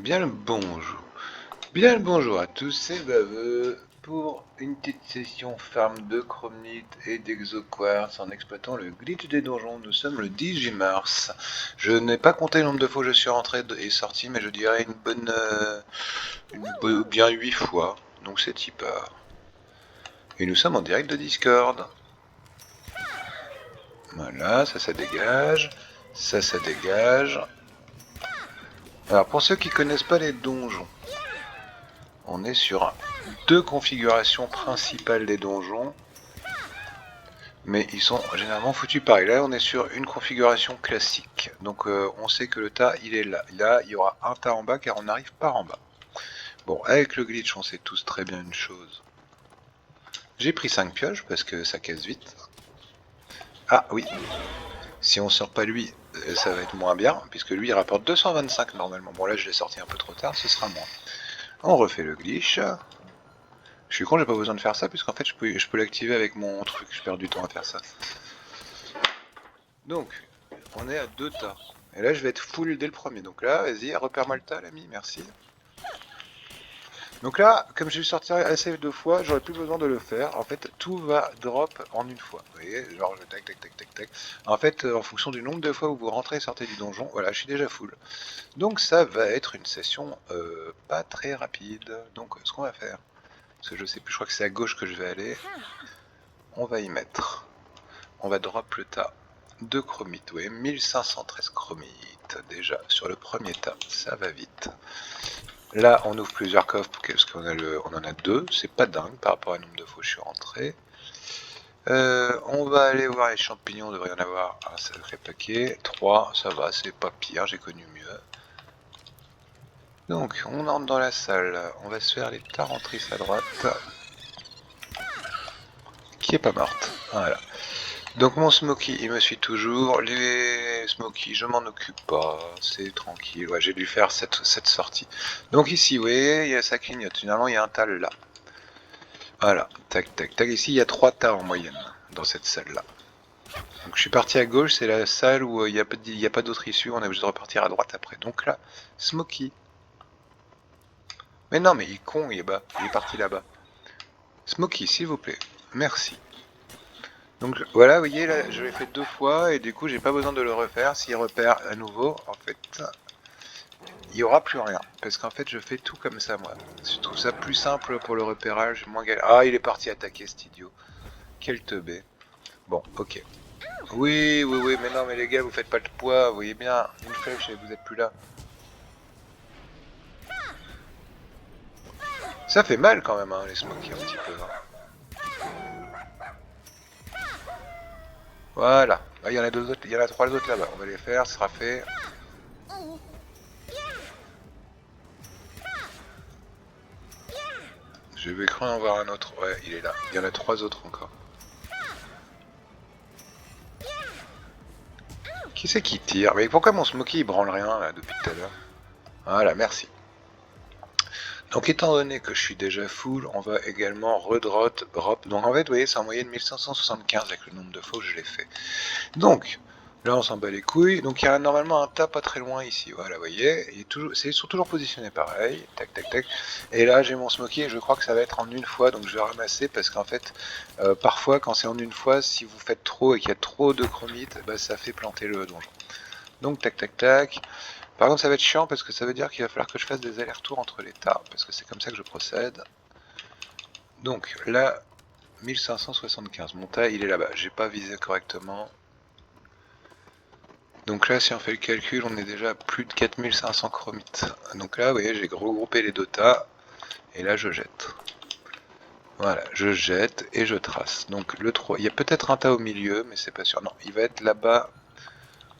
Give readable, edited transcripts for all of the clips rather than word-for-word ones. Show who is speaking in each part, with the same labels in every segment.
Speaker 1: Bien le bonjour. Bien le bonjour à tous, c'est Baveux pour une petite session farm de chromite et d'exoquartz en exploitant le glitch des donjons. Nous sommes le 18 mars. Je n'ai pas compté le nombre de fois que je suis rentré et sorti, mais je dirais une bonne... bien 8 fois. Donc c'est typeur. Et nous sommes en direct de Discord. Voilà, ça dégage. Ça dégage. Alors pour ceux qui connaissent pas les donjons, on est sur deux configurations principales des donjons, mais ils sont généralement foutus pareil. Là, on est sur une configuration classique, donc on sait que le tas, il est là. Là, il y aura un tas en bas, car on n'arrive pas en bas. Bon, avec le glitch, on sait tous très bien une chose. J'ai pris 5 pioches, parce que ça casse vite. Ah oui, si on sort pas lui, ça va être moins bien, puisque lui, il rapporte 225 normalement. Bon, là, je l'ai sorti un peu trop tard, ce sera moins. On refait le glitch. Je suis con, j'ai pas besoin de faire ça, puisqu'en fait, je peux l'activer avec mon truc. Je perds du temps à faire ça. Donc, on est à 2 tas. Et là, je vais être full dès le premier. Donc là, vas-y, repère-moi le tas, l'ami, merci. Donc là, comme j'ai sorti assez de fois, j'aurais plus besoin de le faire. En fait, tout va drop en une fois. Vous voyez, genre, je tac, tac, tac, tac, tac. En fait, en fonction du nombre de fois où vous rentrez et sortez du donjon, voilà, je suis déjà full. Donc ça va être une session pas très rapide. Donc, ce qu'on va faire, parce que je sais plus, je crois que c'est à gauche que je vais aller, on va y mettre. On va drop le tas de chromite, oui, 1513 chromites déjà sur le premier tas, ça va vite. Là, on ouvre plusieurs coffres parce qu'on on en a deux, c'est pas dingue par rapport au nombre de fois où je suis rentré. On va aller voir les champignons, il devrait y en avoir un sacré paquet. 3, ça va, c'est pas pire, j'ai connu mieux. Donc, on entre dans la salle, on va se faire les tarentrices à droite. Qui est pas morte, voilà. Donc mon Smoky, il me suit toujours. Les Smoky, je m'en occupe pas. C'est tranquille. Ouais, j'ai dû faire cette sortie. Donc ici, vous voyez, ça clignote. Finalement, il y a un tas là. Voilà. Tac, tac, tac. Ici, il y a 3 tas en moyenne dans cette salle-là. Donc je suis parti à gauche. C'est la salle où il n'y a pas d'autre issue. On est obligé de repartir à droite après. Donc là, Smoky. Mais non, mais il est con, il est bas. Il est parti là-bas. Smoky, s'il vous plaît. Merci. Donc voilà, vous voyez, là, je l'ai fait 2 fois et du coup, j'ai pas besoin de le refaire. S'il repère à nouveau, en fait, il n'y aura plus rien. Parce qu'en fait, je fais tout comme ça, moi. Je trouve ça plus simple pour le repérage, moins galère. Ah, il est parti attaquer, cet idiot. Quel teubé. Bon, ok. Oui, oui, oui, mais non, mais les gars, vous faites pas le poids, vous voyez bien. Une flèche et vous êtes plus là. Ça fait mal quand même, hein, les smokies, un petit peu. Hein. Voilà. Ah, il y en a 2 autres, il y en a 3 autres là-bas. On va les faire, ce sera fait. Je vais craindre en voir un autre. Ouais, il est là. Il y en a 3 autres encore. Qui c'est qui tire? Mais pourquoi mon Smoky il branle rien là depuis tout à l'heure? Voilà, merci. Donc étant donné que je suis déjà full, on va également redrop. Donc en fait, vous voyez, c'est en moyenne 1575 avec le nombre de fois que je l'ai fait. Donc, là on s'en bat les couilles. Donc il y a normalement un tas pas très loin ici. Voilà, vous voyez, ils sont toujours positionnés pareil. Tac, tac, tac. Et là j'ai mon Smoky et je crois que ça va être en une fois. Donc je vais ramasser parce qu'en fait, parfois quand c'est en une fois, si vous faites trop et qu'il y a trop de chromites, bah, ça fait planter le donjon. Donc tac, tac, tac. Par contre, ça va être chiant parce que ça veut dire qu'il va falloir que je fasse des allers-retours entre les tas, parce que c'est comme ça que je procède. Donc là, 1575, mon tas il est là-bas, j'ai pas visé correctement. Donc là, si on fait le calcul, on est déjà à plus de 4500 chromites. Donc là, vous voyez, j'ai regroupé les 2 tas, et là je jette. Voilà, je jette et je trace. Donc le 3, il y a peut-être un tas au milieu, mais c'est pas sûr. Non, il va être là-bas.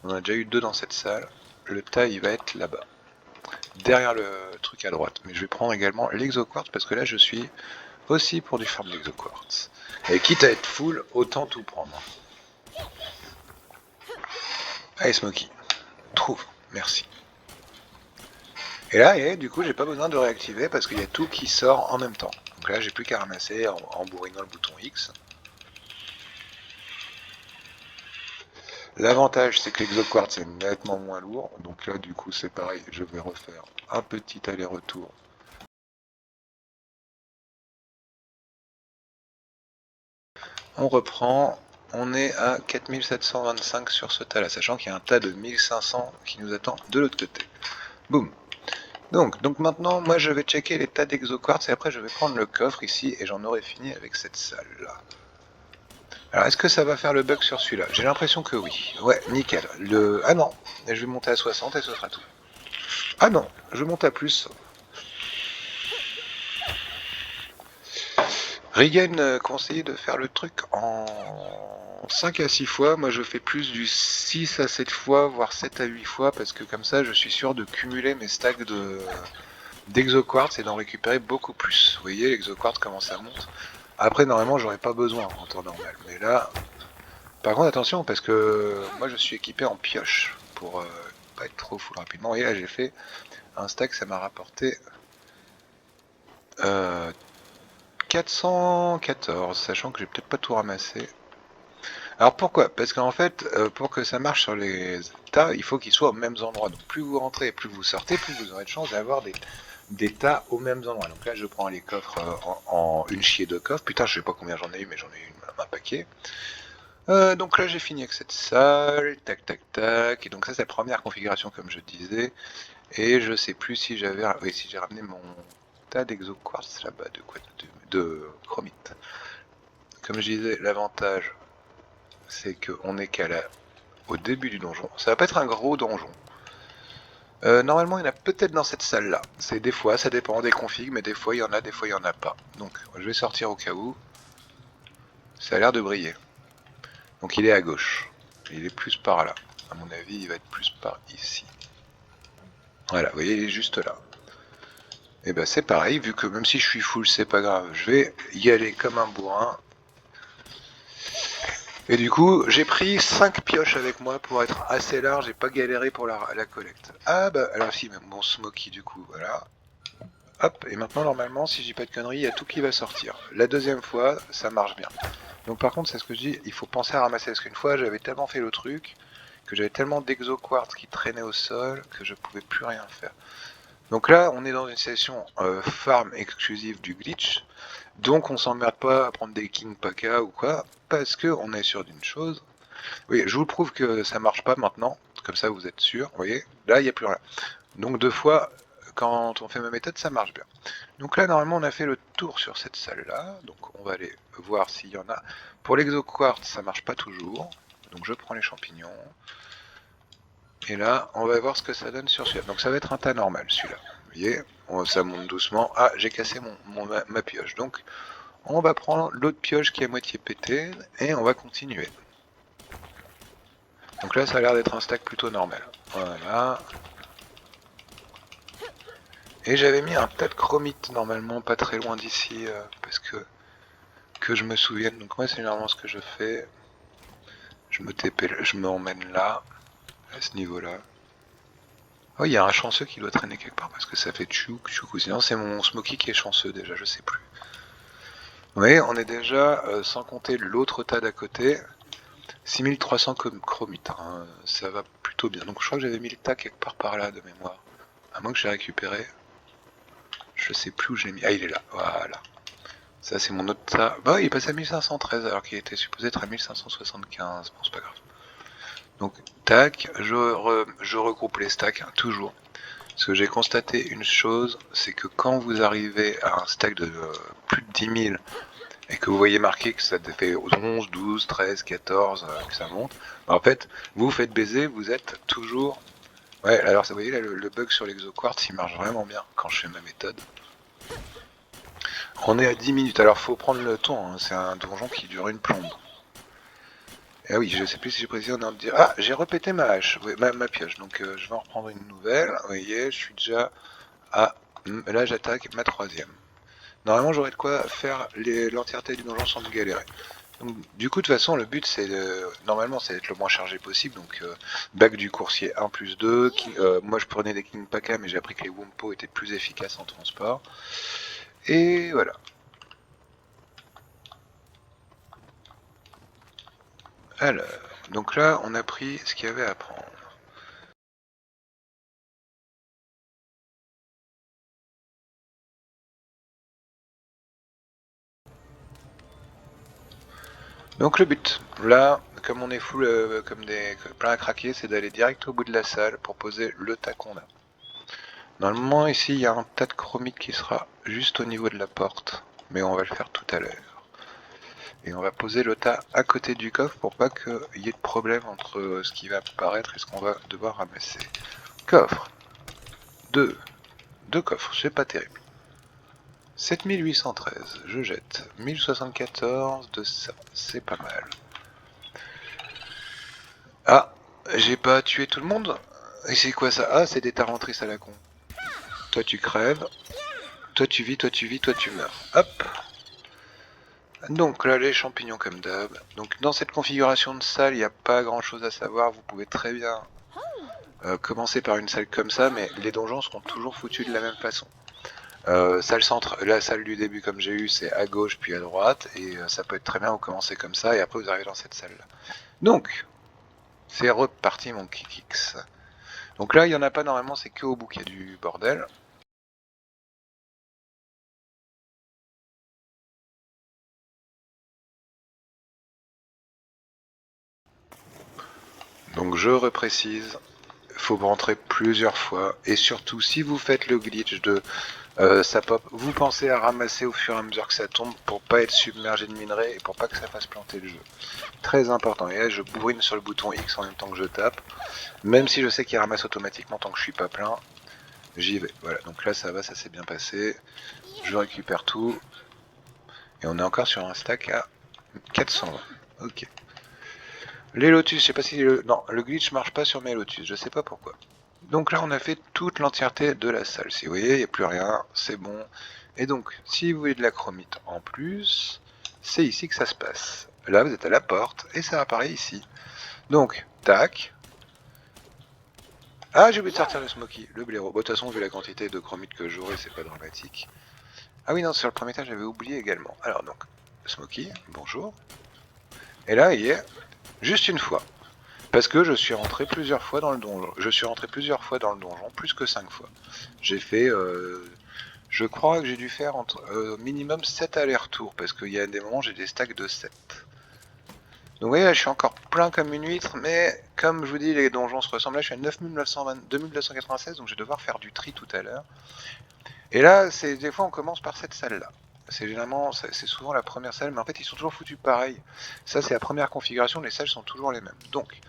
Speaker 1: On a déjà eu 2 dans cette salle. Le tas, il va être là-bas. Derrière le truc à droite. Mais je vais prendre également l'exoquartz parce que là je suis aussi pour du farm d'exoquartz. Et quitte à être full, autant tout prendre. Allez Smoky, trouve, merci. Et là, du coup, j'ai pas besoin de réactiver parce qu'il y a tout qui sort en même temps. Donc là, j'ai plus qu'à ramasser en bourrinant le bouton X. L'avantage, c'est que l'exoquartz est nettement moins lourd. Donc là, du coup, c'est pareil. Je vais refaire un petit aller-retour. On reprend. On est à 4725 sur ce tas-là, sachant qu'il y a un tas de 1500 qui nous attend de l'autre côté. Boum. Donc maintenant, moi je vais checker les tas d'exoquartz et après je vais prendre le coffre ici et j'en aurai fini avec cette salle-là. Alors est-ce que ça va faire le bug sur celui-là? J'ai l'impression que oui. Ouais, nickel. Ah non, je vais monter à 60 et ce sera tout. Ah non, je monte à plus. Regan conseillait de faire le truc en 5 à 6 fois. Moi je fais plus du 6 à 7 fois, voire 7 à 8 fois, parce que comme ça je suis sûr de cumuler mes stacks d'exoquartz et d'en récupérer beaucoup plus. Vous voyez, l'exoquartz comment ça monte. Après normalement j'aurais pas besoin en temps normal. Mais là, par contre attention, parce que moi je suis équipé en pioche pour pas être trop full rapidement. Et là j'ai fait un stack, ça m'a rapporté 414, sachant que j'ai peut-être pas tout ramassé. Alors pourquoi? Parce qu'en fait, pour que ça marche sur les tas, il faut qu'ils soient aux mêmes endroits. Donc plus vous rentrez, plus vous sortez, plus vous aurez de chance d'avoir des tas aux mêmes endroits. Donc là, je prends les coffres en une chier de coffres. Putain, je sais pas combien j'en ai eu, mais j'en ai eu un paquet. Donc là, j'ai fini avec cette salle. Tac, tac, tac. Et donc ça, c'est la première configuration, comme je disais. Et je sais plus si j'avais... Oui, si j'ai ramené mon tas d'exoquartz là-bas. De quoi? De chromite. Comme je disais, l'avantage, c'est qu'on est au début du donjon. Ça va pas être un gros donjon. Normalement, il y en a peut-être dans cette salle-là. C'est des fois, ça dépend des configs, mais des fois il y en a, des fois il y en a pas. Donc, je vais sortir au cas où. Ça a l'air de briller. Donc, il est à gauche. Il est plus par là. À mon avis, il va être plus par ici. Voilà, vous voyez, il est juste là. Et ben, c'est pareil, vu que même si je suis full, c'est pas grave. Je vais y aller comme un bourrin. Et du coup, j'ai pris 5 pioches avec moi pour être assez large et pas galérer pour la collecte. Ah bah, alors si, même mon Smoky du coup, voilà. Hop, et maintenant normalement, si je dis pas de conneries, il y a tout qui va sortir. La deuxième fois, ça marche bien. Donc par contre, c'est ce que je dis, il faut penser à ramasser, parce qu'une fois, j'avais tellement fait le truc, que j'avais tellement d'exoquartz qui traînaient au sol, que je pouvais plus rien faire. Donc là, on est dans une session farm exclusive du glitch, donc on s'emmerde pas à prendre des King Paka ou quoi, parce que on est sûr d'une chose. Oui, je vous prouve que ça marche pas maintenant, comme ça vous êtes sûr, vous voyez, là il n'y a plus rien. Donc deux fois, quand on fait ma méthode, ça marche bien. Donc là, normalement, on a fait le tour sur cette salle-là, donc on va aller voir s'il y en a. Pour l'exoquartz, ça marche pas toujours, donc je prends les champignons. Et là, on va voir ce que ça donne sur celui-là. Donc ça va être un tas normal, celui-là. Vous voyez, ça monte doucement. Ah, j'ai cassé ma pioche. Donc, on va prendre l'autre pioche qui est à moitié pétée, et on va continuer. Donc là, ça a l'air d'être un stack plutôt normal. Voilà. Et j'avais mis un tas de chromite, normalement, pas très loin d'ici, parce que je me souvienne. Donc moi, c'est généralement ce que je fais. Je m'emmène là, à ce niveau-là. Oh, il y a un chanceux qui doit traîner quelque part, parce que ça fait tchouk, tchouk, ou sinon c'est mon Smoky qui est chanceux déjà, je sais plus. Oui, on est déjà, sans compter l'autre tas d'à côté, 6300 chromites, hein, ça va plutôt bien. Donc je crois que j'avais mis le tas quelque part par là de mémoire. À moins que j'ai récupéré. Je sais plus où je l'ai mis. Ah, il est là, voilà. Ça c'est mon autre tas. Bah, il passe à 1513 alors qu'il était supposé être à 1575. Bon, c'est pas grave. Donc, tac, je regroupe les stacks, hein, toujours. Parce que j'ai constaté une chose, c'est que quand vous arrivez à un stack de plus de 10 000 et que vous voyez marqué que ça fait 11, 12, 13, 14, que ça monte, bah en fait, vous faites baiser, vous êtes toujours... Ouais, alors vous voyez là, le bug sur l'exoquartz, il marche vraiment bien quand je fais ma méthode. On est à 10 minutes, alors faut prendre le temps, hein, c'est un donjon qui dure une plombe. Ah oui, je sais plus si j'ai précisé, on a de dire... Ah, j'ai répété ma hache, oui, ma pioche, donc je vais en reprendre une nouvelle. Vous voyez, je suis déjà à... Là, j'attaque ma troisième. Normalement, j'aurais de quoi faire l'entièreté du donjon sans me galérer. Donc, du coup, de toute façon, le but, c'est normalement, c'est d'être le moins chargé possible. Donc, bac du coursier 1 plus 2. Moi, je prenais des King Paka, mais j'ai appris que les Wumpo étaient plus efficaces en transport. Et voilà. Alors, Donc là, on a pris ce qu'il y avait à prendre. Donc le but, là, comme on est full, comme plein à craquer, c'est d'aller direct au bout de la salle pour poser le tas qu'on a. Normalement, ici, il y a un tas de chromite qui sera juste au niveau de la porte, mais on va le faire tout à l'heure. Et on va poser le tas à côté du coffre pour pas qu'il y ait de problème entre ce qui va apparaître et ce qu'on va devoir ramasser. Coffre. Deux coffres, c'est pas terrible. 7813, je jette. 1074 de ça, c'est pas mal. Ah, j'ai pas tué tout le monde? Et c'est quoi ça? Ah, c'est des tarentrices à la con. Toi tu crèves, toi tu vis, toi tu vis, toi tu meurs. Hop. Donc là, les champignons comme d'hab. Donc dans cette configuration de salle, il n'y a pas grand chose à savoir. Vous pouvez très bien commencer par une salle comme ça, mais les donjons seront toujours foutus de la même façon. Salle centre, la salle du début comme j'ai eu, c'est à gauche puis à droite, et ça peut être très bien, vous commencez comme ça, et après vous arrivez dans cette salle-là. Donc, c'est reparti mon Kikix. Donc là, il n'y en a pas normalement, c'est que au bout qu'il y a du bordel. Donc je reprécise, il faut rentrer plusieurs fois, et surtout si vous faites le glitch de ça pop, vous pensez à ramasser au fur et à mesure que ça tombe pour pas être submergé de minerais et pour pas que ça fasse planter le jeu. Très important, et là je bourrine sur le bouton X en même temps que je tape, même si je sais qu'il ramasse automatiquement tant que je suis pas plein, j'y vais. Voilà, donc là ça va, ça s'est bien passé, je récupère tout, et on est encore sur un stack à 420. Ok. Les lotus, je sais pas si... Non, le glitch marche pas sur mes lotus, je sais pas pourquoi. Donc là, on a fait toute l'entièreté de la salle. Si vous voyez, il n'y a plus rien, c'est bon. Et donc, si vous voulez de la chromite en plus, c'est ici que ça se passe. Là, vous êtes à la porte, et ça apparaît ici. Donc, tac. Ah, j'ai oublié de sortir le smoky, le blaireau. Bon, de toute façon, vu la quantité de chromite que j'aurai, c'est pas dramatique. Ah oui, non, sur le premier étage, j'avais oublié également. Alors donc, smoky, bonjour. Et là, il y est juste une fois. Parce que je suis rentré plusieurs fois dans le donjon. Je suis rentré plusieurs fois dans le donjon, plus que 5 fois. J'ai fait... je crois que j'ai dû faire entre minimum 7 allers-retours, parce qu'il y a des moments j'ai des stacks de 7. Donc vous voyez, là, je suis encore plein comme une huître, mais comme je vous dis, les donjons se ressemblent. Là, je suis à 2996, donc je vais devoir faire du tri tout à l'heure. Et là, des fois, on commence par cette salle-là. C'est généralement, c'est souvent la première salle, mais en fait, ils sont toujours foutus pareil. Ça, c'est la première configuration, les salles sont toujours les mêmes. Donc,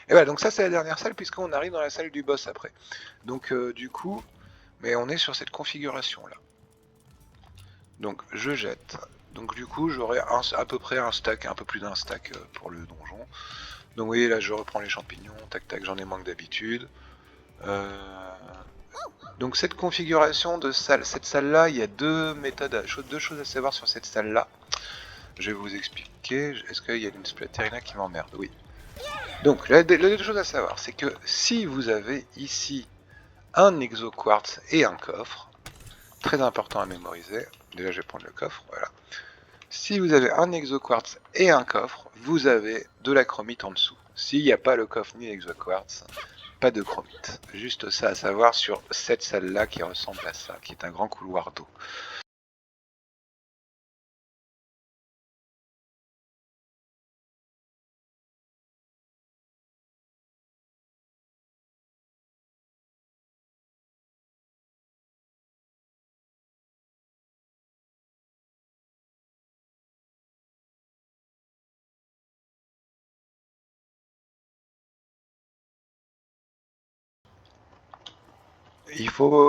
Speaker 1: et voilà, donc ça, c'est la dernière salle, puisqu'on arrive dans la salle du boss après. Donc, du coup, mais on est sur cette configuration-là. Donc, je jette. Donc, du coup, j'aurai à peu près un stack, un peu plus d'un stack pour le donjon. Donc, vous voyez, là, je reprends les champignons, tac, tac, j'en ai moins que d'habitude. Donc cette configuration de salle, cette salle-là, il y a deux choses à savoir sur cette salle-là. Je vais vous expliquer. Est-ce qu'il y a une Splatterina qui m'emmerde? Oui. Donc, les deux choses à savoir, c'est que si vous avez ici un exoquartz et un coffre, très important à mémoriser, déjà je vais prendre le coffre, voilà. Si vous avez un exoquartz et un coffre, vous avez de la chromite en dessous. S'il n'y a pas le coffre ni l'exoquartz, pas de chromite. Juste ça à savoir sur cette salle-là qui ressemble à ça, qui est un grand couloir d'eau.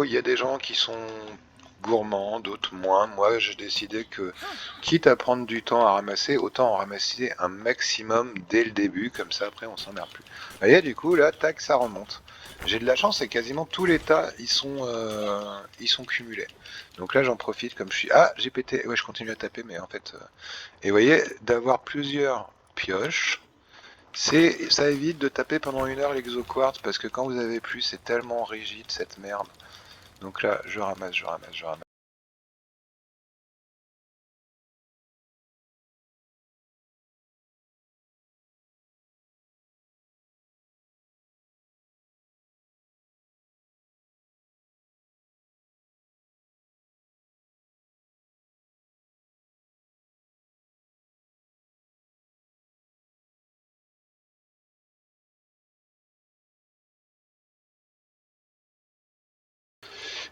Speaker 1: Il y a des gens qui sont gourmands, d'autres moins. Moi, j'ai décidé que, quitte à prendre du temps à ramasser, autant en ramasser un maximum dès le début, comme ça après on s'emmerde plus. Vous voyez, du coup, là, tac, ça remonte. J'ai de la chance et quasiment tous les tas ils sont cumulés. Donc là j'en profite comme je suis... Ah, j'ai pété, ouais je continue à taper mais en fait... Et vous voyez, d'avoir plusieurs pioches, ça évite de taper pendant 1 heure l'exoquartz parce que quand vous avez plus c'est tellement rigide cette merde. Donc là je ramasse, je ramasse, je ramasse.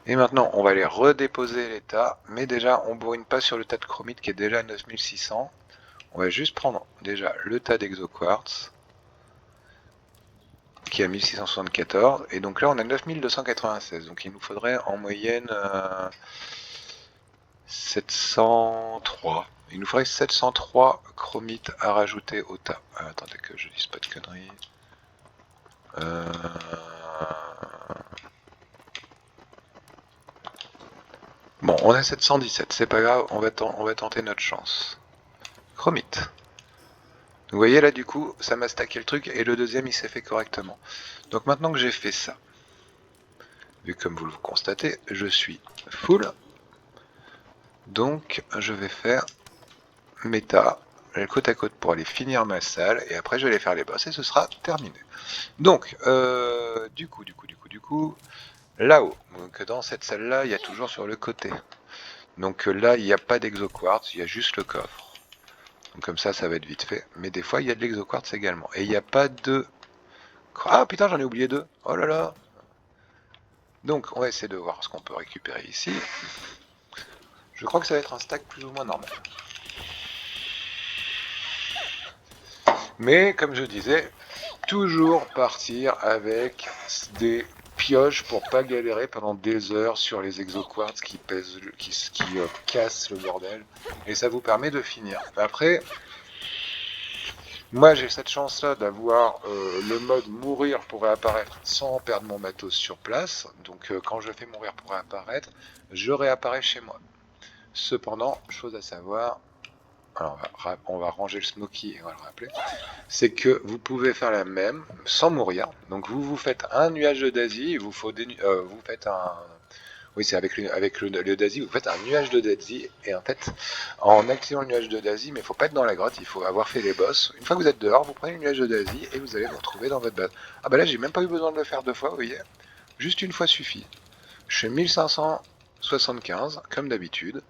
Speaker 1: Et maintenant, on va aller redéposer les tas, mais déjà, on bourrine pas sur le tas de chromite qui est déjà à 9600. On va juste prendre déjà le tas d'exoquartz, qui est à 1674, et donc là, on a 9296. Donc il nous faudrait en moyenne 703. Il nous faudrait 703 chromites à rajouter au tas. Ah, attendez que je dise pas de conneries. Bon, on a 717, c'est pas grave, on va tenter notre chance. Chromite. Vous voyez là du coup, ça m'a stacké le truc et le deuxième il s'est fait correctement. Donc maintenant que j'ai fait ça, vu comme vous le constatez, je suis full. Donc je vais faire mes tas côte à côte pour aller finir ma salle et après je vais aller faire les boss et ce sera terminé. Donc du coup, là-haut, donc dans cette salle là, il y a toujours sur le côté. Donc là, il n'y a pas d'exoquartz, il y a juste le coffre. Donc comme ça va être vite fait. Mais des fois, il y a de l'exoquartz également. Et il n'y a pas de... Ah putain, j'en ai oublié 2. Oh là là. Donc on va essayer de voir ce qu'on peut récupérer ici. Je crois que ça va être un stack plus ou moins normal. Mais comme je disais, toujours partir avec des pioches pour pas galérer pendant des heures sur les exoquartz qui pèsent, qui cassent le bordel. Et ça vous permet de finir. Après, moi j'ai cette chance là d'avoir le mode mourir pour réapparaître sans perdre mon matos sur place. Donc quand je fais mourir pour réapparaître, je réapparais chez moi. Cependant, chose à savoir, alors on va ranger le Smoky et on va le rappeler, c'est que vous pouvez faire la même sans mourir. Donc vous faites un nuage de Daisy, vous faites un... Oui, c'est avec le Daisy, vous faites un nuage de Daisy, et en fait, en activant le nuage de Daisy, mais il faut pas être dans la grotte, il faut avoir fait les boss. Une fois que vous êtes dehors, vous prenez le nuage de Daisy, et vous allez vous retrouver dans votre base. Ah bah là, j'ai même pas eu besoin de le faire 2 fois, vous voyez. Juste une fois suffit. Je fais 1575, comme d'habitude.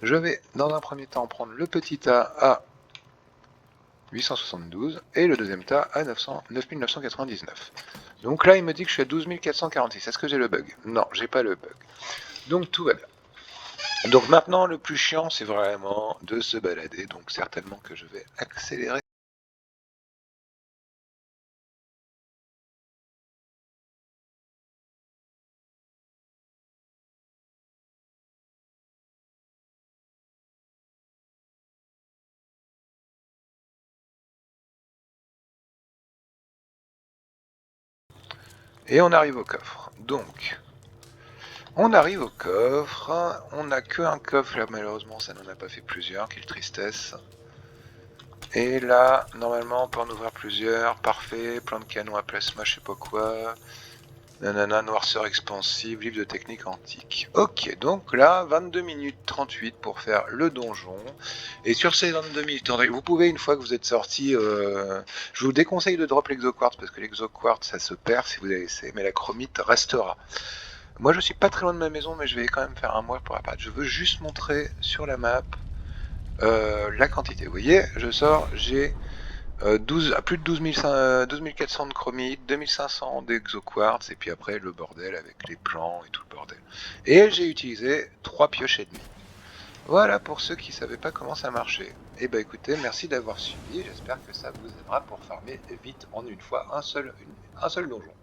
Speaker 1: Je vais, dans un premier temps, prendre le petit tas à 872 et le deuxième tas à 9999. Donc là, il me dit que je suis à 12 446. Est-ce que j'ai le bug? Non, j'ai pas le bug. Donc tout va bien. Donc maintenant, le plus chiant, c'est vraiment de se balader. Donc certainement que je vais accélérer. Et on arrive au coffre. Donc, on arrive au coffre. On n'a qu'un coffre là, malheureusement, ça n'en a pas fait plusieurs. Quelle tristesse. Et là, normalement, on peut en ouvrir plusieurs. Parfait, plein de canons à plasma, je sais pas quoi. Nanana, noirceur expansive, livre de technique antique. Ok, donc là, 22 minutes 38 pour faire le donjon. Et sur ces 22 minutes, vous pouvez, une fois que vous êtes sorti, je vous déconseille de drop l'exoquartz, parce que l'exoquartz, ça se perd si vous avez essayé, mais la chromite restera. Moi, je suis pas très loin de ma maison, mais je vais quand même faire un mois pour apparaître. Je veux juste montrer sur la map la quantité. Vous voyez, je sors, j'ai... plus de 12 400 de chromite, 2500 d'exoquartz, et puis après le bordel avec les plans et tout le bordel. Et j'ai utilisé 3 pioches et demie. Voilà pour ceux qui ne savaient pas comment ça marchait. Et bah écoutez, merci d'avoir suivi, j'espère que ça vous aidera pour farmer vite en une fois un seul donjon.